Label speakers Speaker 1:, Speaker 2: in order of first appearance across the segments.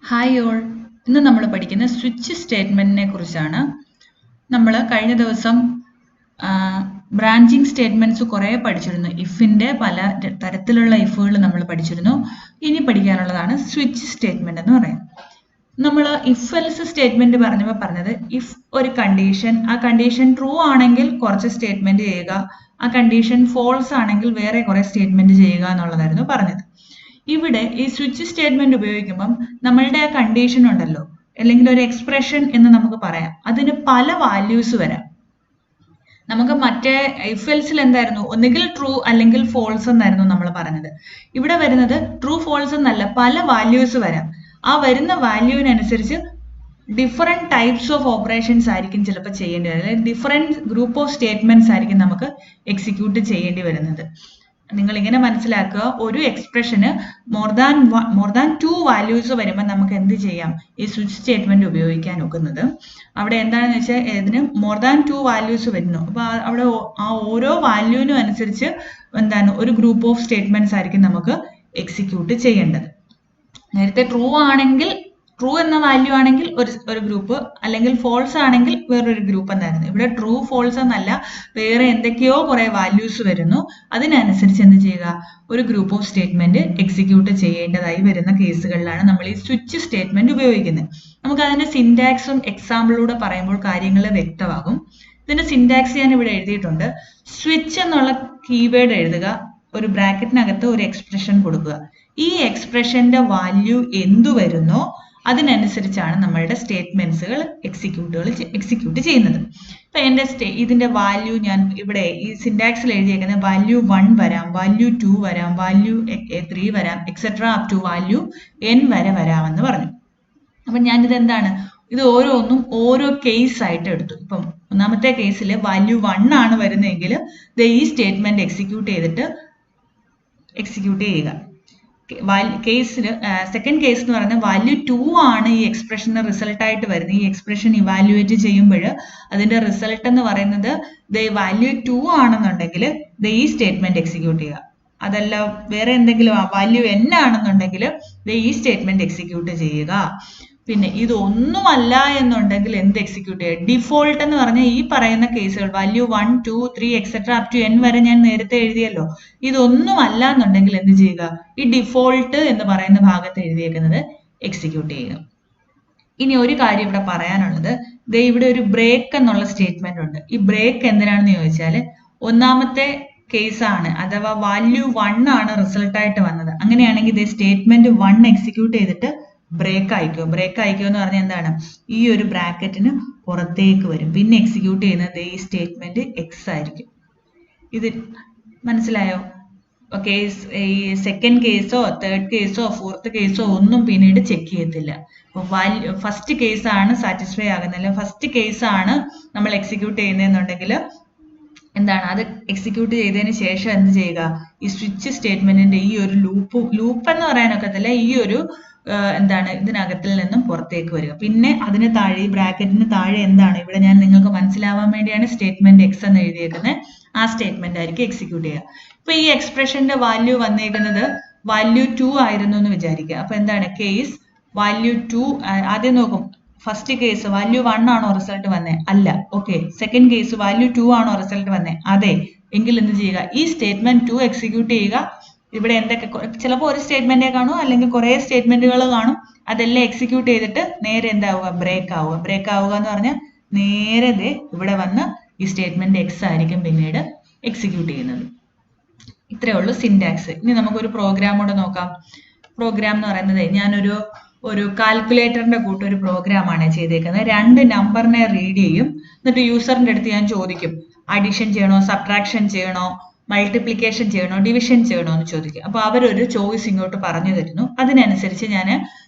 Speaker 1: Hi all. ഇന്ന് നമ്മൾ പഠിക്കുന്ന സ്വിച്ച് സ്റ്റേറ്റ്മെന്റിനെ കുറിച്ചാണ്. നമ്മൾ കഴിഞ്ഞ ദിവസം ബ്രാഞ്ചിങ് സ്റ്റേറ്റ്മെന്റ്സ് കുറേ പഠിച്ചിരുന്നു. ഇഫിന്റെ പല തരത്തിലുള്ള ഇഫുകൾ നമ്മൾ പഠിച്ചിരുന്നു. ഇനി പഠിക്കാനുള്ളതാണ് സ്വിച്ച് സ്റ്റേറ്റ്മെന്റ് എന്ന് പറയുന്നത്. നമ്മൾ ഇഫ് എൽസ് സ്റ്റേറ്റ്മെന്റ് പറഞ്ഞപ്പോൾ പറഞ്ഞത് ഇഫ് ഒരു കണ്ടീഷൻ, ആ കണ്ടീഷൻ ട്രൂ ആണെങ്കിൽ കുറച്ച് സ്റ്റേറ്റ്മെന്റ് ചെയ്യുക, ആ കണ്ടീഷൻ ഫോൾസ് ആണെങ്കിൽ വേറെ കുറെ സ്റ്റേറ്റ്മെന്റ് ചെയ്യുക എന്നുള്ളതായിരുന്നു പറഞ്ഞത്. ഇവിടെ ഈ സ്വിച്ച് സ്റ്റേറ്റ്മെന്റ് ഉപയോഗിക്കുമ്പം നമ്മളുടെ ആ കണ്ടീഷൻ ഉണ്ടല്ലോ, അല്ലെങ്കിൽ ഒരു എക്സ്പ്രഷൻ എന്ന് നമുക്ക് പറയാം, അതിന് പല വാല്യൂസ് വരാം. നമുക്ക് മറ്റേ ഇഫ് എൽസിൽ എന്തായിരുന്നു, ഒന്നുകിൽ ട്രൂ അല്ലെങ്കിൽ ഫോൾസ് എന്നായിരുന്നു നമ്മൾ പറഞ്ഞത്. ഇവിടെ വരുന്നത് ട്രൂ ഫോൾസ് എന്നല്ല, പല വാല്യൂസ് വരാം. ആ വരുന്ന വാല്യൂവിനനുസരിച്ച് ഡിഫറെന്റ് ടൈപ്സ് ഓഫ് ഓപ്പറേഷൻസ് ആയിരിക്കും ചിലപ്പോൾ ചെയ്യേണ്ടി വരുന്നത്, അല്ലെങ്കിൽ ഡിഫറെന്റ് ഗ്രൂപ്പ് ഓഫ് സ്റ്റേറ്റ്മെന്റ്സ് ആയിരിക്കും നമുക്ക് എക്സിക്യൂട്ട് ചെയ്യേണ്ടി വരുന്നത്. നിങ്ങൾ ഇങ്ങനെ മനസ്സിലാക്കുക, ഒരു എക്സ്പ്രഷന് മോർ ദാൻ 2 വാല്യൂസ് വരുമ്പോൾ നമുക്ക് എന്ത് ചെയ്യാം, ഈ സ്വിച്ച് സ്റ്റേറ്റ്മെന്റ് ഉപയോഗിക്കാൻ ഒക്കുന്നത്. അവിടെ എന്താണെന്ന് വെച്ചാൽ ഇതിന് മോർ ദാൻ 2 വാല്യൂസ് വരുന്നു. അപ്പൊ അവിടെ ആ ഓരോ വാല്യൂവിനും അനുസരിച്ച് എന്താണ് ഒരു ഗ്രൂപ്പ് ഓഫ് സ്റ്റേറ്റ്മെന്റ്സ് ആയിരിക്കും നമുക്ക് എക്സിക്യൂട്ട് ചെയ്യേണ്ടത്. നേരത്തെ ട്രൂ ആണെങ്കിൽ, ട്രൂ എന്ന വാല്യൂ ആണെങ്കിൽ ഒരു ഗ്രൂപ്പ്, അല്ലെങ്കിൽ ഫോൾസ് ആണെങ്കിൽ വേറൊരു ഗ്രൂപ്പ് എന്നായിരുന്നു. ഇവിടെ ട്രൂ ഫോൾസ് എന്നല്ല, വേറെ എന്തൊക്കെയോ കുറെ വാല്യൂസ് വരുന്നു. അതിനനുസരിച്ച് എന്ത് ചെയ്യുക, ഒരു ഗ്രൂപ്പ് ഓഫ് സ്റ്റേറ്റ്മെന്റ് എക്സിക്യൂട്ട് ചെയ്യേണ്ടതായി വരുന്ന കേസുകളിലാണ് നമ്മൾ ഈ സ്വിച്ച് സ്റ്റേറ്റ്മെന്റ് ഉപയോഗിക്കുന്നത്. നമുക്ക് അതിന്റെ സിന്റാക്സും എക്സാമ്പിളിലൂടെ പറയുമ്പോൾ കാര്യങ്ങൾ വ്യക്തമാകും. ഇതിന്റെ സിന്റാക്സ് ഞാൻ ഇവിടെ എഴുതിയിട്ടുണ്ട്. സ്വിച്ച് എന്നുള്ള കീവേഡ് എഴുതുക, ഒരു ബ്രാക്കറ്റിനകത്ത് ഒരു എക്സ്പ്രഷൻ കൊടുക്കുക. ഈ എക്സ്പ്രഷന്റെ വാല്യൂ എന്തു വരുന്നോ അതിനനുസരിച്ചാണ് നമ്മളുടെ സ്റ്റേറ്റ്മെന്റ്സുകൾ എക്സിക്യൂട്ട് ചെയ്യുന്നത്. ഇപ്പൊ എന്റെ ഇതിന്റെ വാല്യൂ ഞാൻ ഇവിടെ ഈ സിന്റാക്സിൽ എഴുതിയേക്കുന്നത് വാല്യൂ 1 വരാം, വാല്യൂ 2 വരാം, വാല്യൂ 3 വരാം, et cetera up to value n വരെ വരാമെന്ന് പറഞ്ഞു. അപ്പൊ ഞാനിത് എന്താണ്, ഇത് ഓരോന്നും ഓരോ കേസ് ആയിട്ട് എടുത്തു. ഇപ്പം ഒന്നാമത്തെ കേസിൽ വാല്യൂ 1 ആണ് വരുന്നതെങ്കിൽ ഈ സ്റ്റേറ്റ്മെന്റ് എക്സിക്യൂട്ട് ചെയ്യുക. കേസിൽ സെക്കൻഡ് കേസ് എന്ന് പറയുന്നത് വാല്യൂ 2 ആണ് ഈ എക്സ്പ്രഷന് റിസൾട്ട് ആയിട്ട് വരുന്നത്. ഈ എക്സ്പ്രഷൻ ഇവാലുവേറ്റ് ചെയ്യുമ്പോൾ അതിന്റെ റിസൾട്ട് എന്ന് പറയുന്നത് വാല്യൂ 2 ആണെന്നുണ്ടെങ്കിൽ ഈ സ്റ്റേറ്റ്മെന്റ് എക്സിക്യൂട്ട് ചെയ്യുക. അതല്ല വേറെ എന്തെങ്കിലും വാല്യൂ n ആണെന്നുണ്ടെങ്കിൽ ഈ സ്റ്റേറ്റ്മെന്റ് എക്സിക്യൂട്ട് ചെയ്യുക. പിന്നെ ഇതൊന്നുമല്ല എന്നുണ്ടെങ്കിൽ എന്ത് എക്സിക്യൂട്ട് ചെയ്യുക, ഡിഫോൾട്ട് എന്ന് പറഞ്ഞാൽ ഈ പറയുന്ന കേസുകൾ value 1, 2, 3 et cetera up to n വരെ ഞാൻ നേരത്തെ എഴുതിയല്ലോ. ഇതൊന്നുമല്ല എന്നുണ്ടെങ്കിൽ എന്ത് ചെയ്യുക, ഈ ഡിഫോൾട്ട് എന്ന് പറയുന്ന ഭാഗത്ത് എഴുതിയേക്കുന്നത് എക്സിക്യൂട്ട് ചെയ്യുക. ഇനി ഒരു കാര്യം ഇവിടെ പറയാനുള്ളത്, ഇവിടെ ഒരു ബ്രേക്ക് എന്നുള്ള സ്റ്റേറ്റ്മെന്റ് ഉണ്ട്. ഈ ബ്രേക്ക് എന്തിനാണെന്ന് ചോദിച്ചാൽ, ഒന്നാമത്തെ കേസാണ് അഥവാ വാല്യൂ 1 ആണ് റിസൾട്ട് ആയിട്ട് വന്നത്. അങ്ങനെയാണെങ്കിൽ സ്റ്റേറ്റ്മെന്റ് 1 എക്സിക്യൂട്ട് ചെയ്തിട്ട് ബ്രേക്ക് അയക്കുക എന്ന് പറഞ്ഞാൽ എന്താണ്, ഈ ഒരു ബ്രാക്കറ്റിന് പുറത്തേക്ക് വരും. പിന്നെ എക്സിക്യൂട്ട് ചെയ്യുന്നത് ഈ സ്റ്റേറ്റ്മെന്റ് എക്സ് ആയിരിക്കും. ഇത് മനസ്സിലായോ? കേസ് ഈ സെക്കൻഡ് കേസോ തേർഡ് കേസോ ഫോർത്ത് കേസോ ഒന്നും പിന്നീട് ചെക്ക് ചെയ്യത്തില്ല. ഫസ്റ്റ് കേസാണ് സാറ്റിസ്ഫൈ ആകുന്നില്ല, ഫസ്റ്റ് കേസാണ് നമ്മൾ എക്സിക്യൂട്ട് ചെയ്യുന്നതെന്നുണ്ടെങ്കിൽ എന്താണ്, അത് എക്സിക്യൂട്ട് ചെയ്തതിന് ശേഷം എന്ത് ചെയ്യുക, ഈ സ്വിച്ച് സ്റ്റേറ്റ്മെന്റിന്റെ ഈ ഒരു ലൂപ്പ് എന്ന് പറയാനൊക്കത്തില്ല, ഈ ഒരു എന്താണ് ഇതിനകത്തിൽ നിന്നും പുറത്തേക്ക് വരിക. പിന്നെ അതിന് താഴെ ഈ ബ്രാക്കറ്റിന് താഴെ എന്താണ്, ഇവിടെ ഞാൻ നിങ്ങൾക്ക് മനസ്സിലാവാൻ വേണ്ടിയാണ് സ്റ്റേറ്റ്മെന്റ് എക്സ് എന്ന് എഴുതിയേക്കുന്നത്. ആ സ്റ്റേറ്റ്മെന്റ് ആയിരിക്കും എക്സിക്യൂട്ട് ചെയ്യുക. ഇപ്പൊ ഈ എക്സ്പ്രഷന്റെ വാല്യൂ വന്നേക്കുന്നത് വാല്യൂ 2 ആയിരുന്നു എന്ന് വിചാരിക്കുക. അപ്പൊ എന്താണ് കേസ് വാല്യൂ 2, ആദ്യം നോക്കും, ഫസ്റ്റ് കേസ് വാല്യൂ 1 ആണോ റിസൾട്ട് വന്നേ? അല്ല. ഓക്കെ. സെക്കൻഡ് കേസ് വാല്യൂ 2 ആണോ റിസൾട്ട് വന്നേ? അതെ. എങ്കിൽ എന്ത് ചെയ്യുക, ഈ സ്റ്റേറ്റ്മെന്റ് 2 എക്സിക്യൂട്ട് ചെയ്യുക. ഇവിടെ എന്തൊക്കെ, ചിലപ്പോൾ ഒരു സ്റ്റേറ്റ്മെന്റേ കാണും, അല്ലെങ്കിൽ കുറെ സ്റ്റേറ്റ്മെന്റുകൾ കാണും. അതെല്ലാം എക്സിക്യൂട്ട് ചെയ്തിട്ട് നേരെ എന്താവുക, ബ്രേക്ക് ആവുക എന്ന് പറഞ്ഞാൽ നേരെ ഇവിടെ വന്ന് ഈ സ്റ്റേറ്റ്മെന്റ് എക്സ് ആയിരിക്കും പിന്നീട് എക്സിക്യൂട്ട് ചെയ്യുന്നത്. ഇത്രയേ ഉള്ളൂ സിന്റാക്സ്. ഇനി നമുക്കൊരു പ്രോഗ്രാം കൂടെ നോക്കാം. പ്രോഗ്രാം എന്ന് പറയുന്നത് ഞാനൊരു കാൽക്കുലേറ്ററിന്റെ കൂട്ടൊരു പ്രോഗ്രാമാണ് ചെയ്തേക്കുന്നത്. 2 നമ്പറിനെ റീഡ് ചെയ്യും, എന്നിട്ട് യൂസറിന്റെ അടുത്ത് ഞാൻ ചോദിക്കും അഡിഷൻ ചെയ്യണോ, സബ്ട്രാക്ഷൻ ചെയ്യണോ, മൾട്ടിപ്ലിക്കേഷൻ ചെയ്യണോ, ഡിവിഷൻ ചെയ്യണോ എന്ന് ചോദിക്കും. അപ്പൊ അവരൊരു ചോയ്സ് ഇങ്ങോട്ട് പറഞ്ഞു തരുന്നു. അതിനനുസരിച്ച് ഞാൻ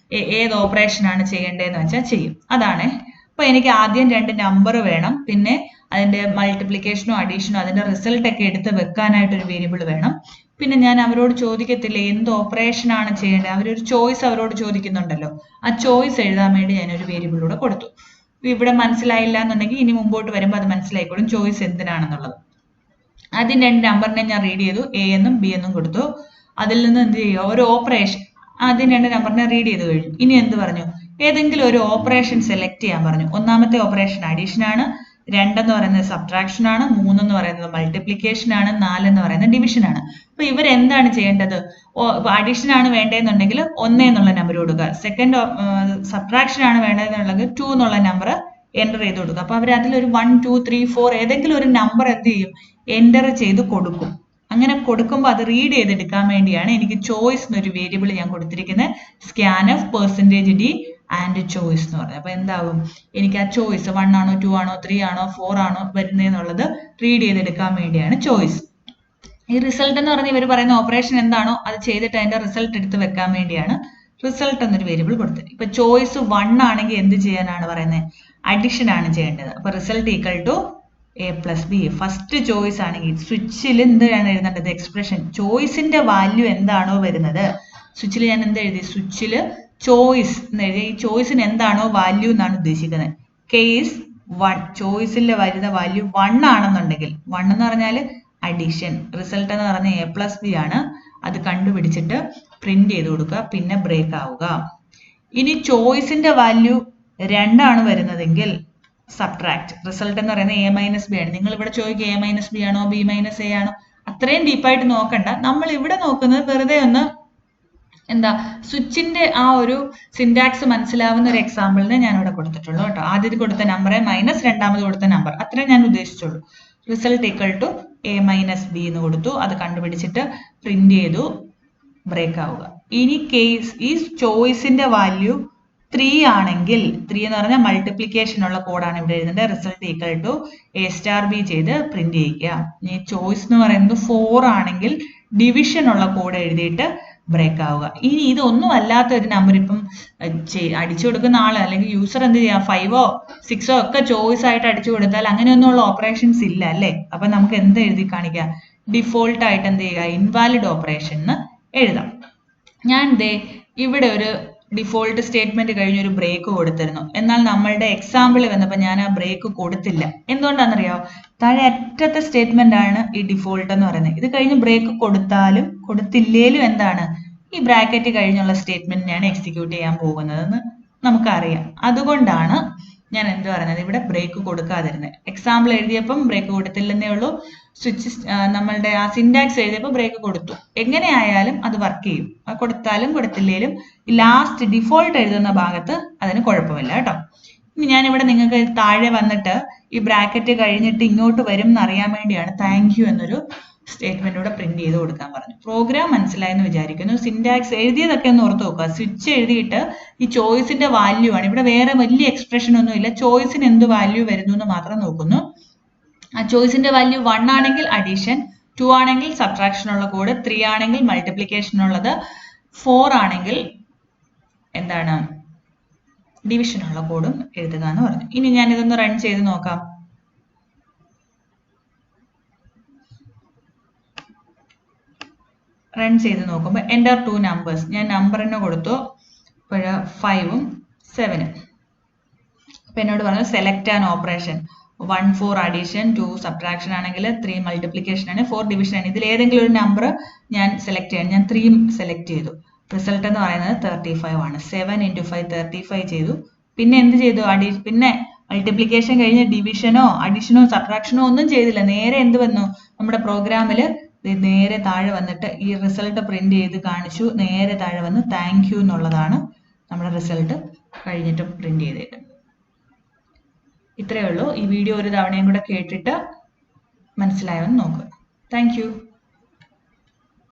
Speaker 1: ഏത് ഓപ്പറേഷൻ ആണ് ചെയ്യേണ്ടതെന്ന് വെച്ചാൽ ചെയ്യും. അതാണ്. അപ്പൊ എനിക്ക് ആദ്യം 2 നമ്പർ വേണം, പിന്നെ അതിന്റെ മൾട്ടിപ്ലിക്കേഷനോ അഡീഷനോ അതിന്റെ റിസൾട്ട് ഒക്കെ എടുത്ത് വെക്കാനായിട്ട് ഒരു വേരിയബിൾ വേണം. പിന്നെ ഞാൻ അവരോട് ചോദിക്കത്തില്ല എന്ത് ഓപ്പറേഷൻ ആണ് ചെയ്യേണ്ടത്, അവരൊരു ചോയ്സ് അവരോട് ചോദിക്കുന്നുണ്ടല്ലോ, ആ ചോയ്സ് എഴുതാൻ വേണ്ടി ഞാനൊരു വേരിയബിളൂടെ കൊടുത്തു. ഇവിടെ മനസ്സിലായില്ല എന്നുണ്ടെങ്കിൽ ഇനി മുമ്പോട്ട് വരുമ്പോൾ അത് മനസ്സിലായിക്കോളും ചോയ്സ് എന്തിനാണെന്നുള്ളത്. ആദ്യം 2 നമ്പറിനെ ഞാൻ റീഡ് ചെയ്തു, എ എന്നും ബി എന്നും കൊടുത്തു. അതിൽ നിന്ന് എന്ത് ചെയ്യുക, ഒരു ഓപ്പറേഷൻ ആദ്യം 2 നമ്പറിനെ റീഡ് ചെയ്ത് കഴിഞ്ഞു. ഇനി എന്ത് പറഞ്ഞു? ഏതെങ്കിലും ഒരു ഓപ്പറേഷൻ സെലക്ട് ചെയ്യാൻ പറഞ്ഞു. ഒന്നാമത്തെ ഓപ്പറേഷൻ അഡീഷൻ ആണ്, 2 എന്ന് പറയുന്നത് സബ്ട്രാക്ഷൻ ആണ്, 3 എന്ന് പറയുന്നത് മൾട്ടിപ്ലിക്കേഷൻ ആണ്, 4 എന്ന് പറയുന്നത് ഡിവിഷൻ ആണ്. അപ്പൊ ഇവരെന്താണ് ചെയ്യേണ്ടത്? അഡീഷൻ ആണ് വേണ്ടതെന്നുണ്ടെങ്കിൽ 1 എന്നുള്ള നമ്പർ കൊടുക്കുക. സെക്കൻഡ് സബ്ട്രാക്ഷൻ ആണ് വേണ്ടതെന്നുണ്ടെങ്കിൽ 2 എന്നുള്ള നമ്പർ എൻ്റർ ചെയ്ത് കൊടുക്കുക. അപ്പൊ അവർ അതിലൊരു 1, 2, 3, 4 ഏതെങ്കിലും ഒരു നമ്പർ എന്ത് ചെയ്യും? എൻ്റർ ചെയ്ത് കൊടുക്കും. അങ്ങനെ കൊടുക്കുമ്പോൾ അത് റീഡ് ചെയ്തെടുക്കാൻ വേണ്ടിയാണ് എനിക്ക് ചോയ്സ് എന്നൊരു വേരിയബിൾ ഞാൻ കൊടുത്തിരിക്കുന്നത്. Scanf percentage D and choice എന്ന് പറഞ്ഞത്. അപ്പൊ എന്താവും? എനിക്ക് ആ ചോയ്സ് 1 ആണോ 2 ആണോ 3 ആണോ 4 ആണോ വരുന്നതെന്നുള്ളത് റീഡ് ചെയ്തെടുക്കാൻ വേണ്ടിയാണ് ചോയ്സ്. ഈ റിസൾട്ട് എന്ന് പറഞ്ഞാൽ ഇവർ പറയുന്ന ഓപ്പറേഷൻ എന്താണോ അത് ചെയ്തിട്ട് അതിന്റെ റിസൾട്ട് എടുത്ത് വെക്കാൻ വേണ്ടിയാണ് റിസൾട്ട് എന്നൊരു വേരിയബിൾ കൊടുത്തത്. ഇപ്പൊ ചോയ്സ് 1 ആണെങ്കിൽ എന്ത് ചെയ്യാനാണ് പറയുന്നത്? അഡിഷൻ ആണ് ചെയ്യേണ്ടത്. അപ്പൊ result equal to A plus B. First choice ആണെങ്കിൽ സ്വിച്ചിൽ എന്താണ് എഴുതേണ്ടത്? എക്സ്പ്രഷൻ ചോയ്സിന്റെ വാല്യൂ എന്താണോ വരുന്നത്, സ്വിച്ചിൽ ഞാൻ എന്ത് എഴുതി? സ്വിച്ചിൽ ചോയ്സ് എന്ന് എഴുതി. ഈ ചോയ്സിന് എന്താണോ വാല്യൂ എന്നാണ് ഉദ്ദേശിക്കുന്നത്. കേസ് 1 ചോയ്സിൽ വരുന്ന വാല്യൂ 1 ആണെന്നുണ്ടെങ്കിൽ, 1 എന്ന് പറഞ്ഞാൽ അഡീഷൻ, റിസൾട്ട് എന്ന് പറഞ്ഞാൽ എ പ്ലസ് ബി ആണ്. അത് കണ്ടുപിടിച്ചിട്ട് പ്രിന്റ് ചെയ്ത് കൊടുക്കുക, പിന്നെ ബ്രേക്ക് ആവുക. ഇനി ചോയ്സിന്റെ വാല്യൂ 2 ആണ് വരുന്നതെങ്കിൽ സബ്ട്രാക്ട്. റിസൾട്ട് എന്ന് പറയുന്നത് എ മൈനസ് ബി ആണ്. നിങ്ങൾ ഇവിടെ ചോദിക്കുക എ മൈനസ് ബി ആണോ ബി മൈനസ് എ ആണോ? അത്രയും ഡീപ്പായിട്ട് നോക്കണ്ട. നമ്മൾ ഇവിടെ നോക്കുന്നത് വെറുതെ ഒന്ന് എന്താ സ്വിച്ചിന്റെ ആ ഒരു സിന്റാക്സ് മനസ്സിലാവുന്ന ഒരു എക്സാമ്പിളിന് ഞാൻ ഇവിടെ കൊടുത്തിട്ടുള്ളൂ കേട്ടോ. ആദ്യം കൊടുത്ത നമ്പറെ മൈനസ് രണ്ടാമത് കൊടുത്ത നമ്പർ, അത്രേ ഞാൻ ഉദ്ദേശിച്ചുള്ളൂ. Result equal to A minus B എന്ന് കൊടുത്തു. അത് കണ്ടുപിടിച്ചിട്ട് പ്രിന്റ് ചെയ്തു, ബ്രേക്ക് ആവുക. ഇനി കേസ് ഈ ചോയ്സിന്റെ വാല്യൂ 3 ആണെങ്കിൽ, 3 എന്ന് പറഞ്ഞാൽ മൾട്ടിപ്ലിക്കേഷൻ ഉള്ള കോഡാണ് ഇവിടെ എഴുതേണ്ടത്. Result equal to A star B ചെയ്ത് പ്രിന്റ് ചെയ്യിക്കുക. ഇനി ചോയ്സ് എന്ന് പറയുന്നത് 4 ആണെങ്കിൽ ഡിവിഷൻ ഉള്ള കോഡ് എഴുതിയിട്ട് ബ്രേക്ക് ആവുക. ഇനി ഇതൊന്നും അല്ലാത്ത ഒരു നമ്പർ ഇപ്പം അടിച്ചു കൊടുക്കുന്ന ആള് അല്ലെങ്കിൽ യൂസർ എന്ത് ചെയ്യാം? 5ഓ 6ഓ ഒക്കെ ചോയ്സ് ആയിട്ട് അടിച്ചു കൊടുത്താൽ അങ്ങനെയൊന്നുമുള്ള ഓപ്പറേഷൻസ് ഇല്ല അല്ലേ? അപ്പൊ നമുക്ക് എന്ത് എഴുതി കാണിക്കാം? ഡിഫോൾട്ട് ആയിട്ട് എന്ത് ചെയ്യുക? ഇൻവാലിഡ് ഓപ്പറേഷൻ എന്ന് എഴുതാം. ഞാൻ ഇവിടെ ഒരു ഡിഫോൾട്ട് സ്റ്റേറ്റ്മെന്റ് കഴിഞ്ഞ് ഒരു ബ്രേക്ക് കൊടുത്തിരുന്നു. എന്നാൽ നമ്മളുടെ എക്സാമ്പിൾ വന്നപ്പോൾ ഞാൻ ആ ബ്രേക്ക് കൊടുത്തില്ല. എന്തുകൊണ്ടാണെന്നറിയാമോ? താഴെ അറ്റത്തെ സ്റ്റേറ്റ്മെന്റ് ആണ് ഈ ഡിഫോൾട്ട് എന്ന് പറയുന്നത്. ഇത് കഴിഞ്ഞ് ബ്രേക്ക് കൊടുത്താലും കൊടുത്തില്ലേലും എന്താണ്? ഈ ബ്രാക്കറ്റ് കഴിഞ്ഞുള്ള സ്റ്റേറ്റ്മെന്റിനെയാണ് എക്സിക്യൂട്ട് ചെയ്യാൻ പോകുന്നതെന്ന് നമുക്കറിയാം. അതുകൊണ്ടാണ് ഞാൻ എന്ത് പറയുന്നത്? ഇവിടെ ബ്രേക്ക് കൊടുക്കാതിരുന്നത്. എക്സാമ്പിൾ എഴുതിയപ്പം ബ്രേക്ക് കൊടുത്തില്ലെന്നേ ഉള്ളൂ. സ്വിച്ച് നമ്മളുടെ ആ സിന്റാക്സ് എഴുതിയപ്പോൾ ബ്രേക്ക് കൊടുത്തു. എങ്ങനെയായാലും അത് വർക്ക് ചെയ്യും. കൊടുത്താലും കൊടുത്തില്ലേലും ലാസ്റ്റ് ഡിഫോൾട്ട് എഴുതുന്ന ഭാഗത്ത് അതിന് കുഴപ്പമില്ല കേട്ടോ. ഇനി ഞാനിവിടെ നിങ്ങൾക്ക് താഴെ വന്നിട്ട് ഈ ബ്രാക്കറ്റ് കഴിഞ്ഞിട്ട് ഇങ്ങോട്ട് വരും എന്നറിയാൻ വേണ്ടിയാണ് താങ്ക് യു എന്നൊരു സ്റ്റേറ്റ്മെന്റൂടെ പ്രിന്റ് ചെയ്ത് കൊടുക്കാൻ പറഞ്ഞു. പ്രോഗ്രാം മനസ്സിലായെന്ന് വിചാരിക്കുന്നു. സിന്റാക്സ് എഴുതിയതൊക്കെ ഒന്ന് ഓർത്ത് നോക്കുക. സ്വിച്ച് എഴുതിയിട്ട് ഈ ചോയ്സിന്റെ വാല്യൂ ആണ്. ഇവിടെ വേറെ വലിയ എക്സ്പ്രഷൻ ഒന്നും ഇല്ല. ചോയ്സിന് എന്ത് വാല്യൂ വരുന്നു എന്ന് മാത്രം നോക്കുന്നു. ആ ചോയ്സിന്റെ വാല്യൂ 1 ആണെങ്കിൽ അഡീഷൻ, 2 ആണെങ്കിൽ സബ്ട്രാക്ഷൻ ഉള്ള കോഡ്, 3 ആണെങ്കിൽ മൾട്ടിപ്ലിക്കേഷൻ ഉള്ളത്, 4 ആണെങ്കിൽ എന്താണ്? ഡിവിഷൻ ഉള്ള കോഡും എഴുതുക എന്ന് പറഞ്ഞു. ഇനി ഞാൻ ഇതൊന്ന് റൺ ചെയ്ത് നോക്കാം. റൺ ചെയ്ത് നോക്കുമ്പോൾ എൻ്റർ 2 നമ്പേഴ്സ്, ഞാൻ നമ്പറിന് കൊടുത്തു. ഇപ്പോൾ 5ഉം 7ഉം. അപ്പൊ എന്നോട് പറഞ്ഞു select an operation. 1 4 addition, 2 subtraction ആണെങ്കിൽ, 3 മൾട്ടിപ്ലിക്കേഷൻ ആണ്, 4 ഡിവിഷൻ ആണ്. ഇതിൽ ഏതെങ്കിലും ഒരു നമ്പർ ഞാൻ സെലക്ട് ചെയ്യണം. ഞാൻ 3 സെലക്ട് ചെയ്തു. റിസൾട്ട് എന്ന് പറയുന്നത് 35 ആണ്. 7 × 5 35 ചെയ്തു. പിന്നെ എന്ത് ചെയ്തു? പിന്നെ മൾട്ടിപ്ലിക്കേഷൻ കഴിഞ്ഞ് ഡിവിഷനോ അഡീഷനോ സബ്ട്രാക്ഷനോ ഒന്നും ചെയ്തില്ല. നേരെ എന്ത് വന്നു? നമ്മുടെ പ്രോഗ്രാമിൽ നേരെ താഴെ വന്നിട്ട് ഈ റിസൾട്ട് പ്രിന്റ് ചെയ്ത് കാണിച്ചു. നേരെ താഴെ വന്ന് താങ്ക് യു എന്നുള്ളതാണ് നമ്മുടെ റിസൾട്ട് കഴിഞ്ഞിട്ട് പ്രിന്റ് ചെയ്തേക്കുന്നത്. ഇത്രയേ ഉള്ളൂ. ഈ വീഡിയോ ഒരു തവണയും കൂടെ കേട്ടിട്ട് മനസ്സിലായോ എന്ന് നോക്കുക. Thank you.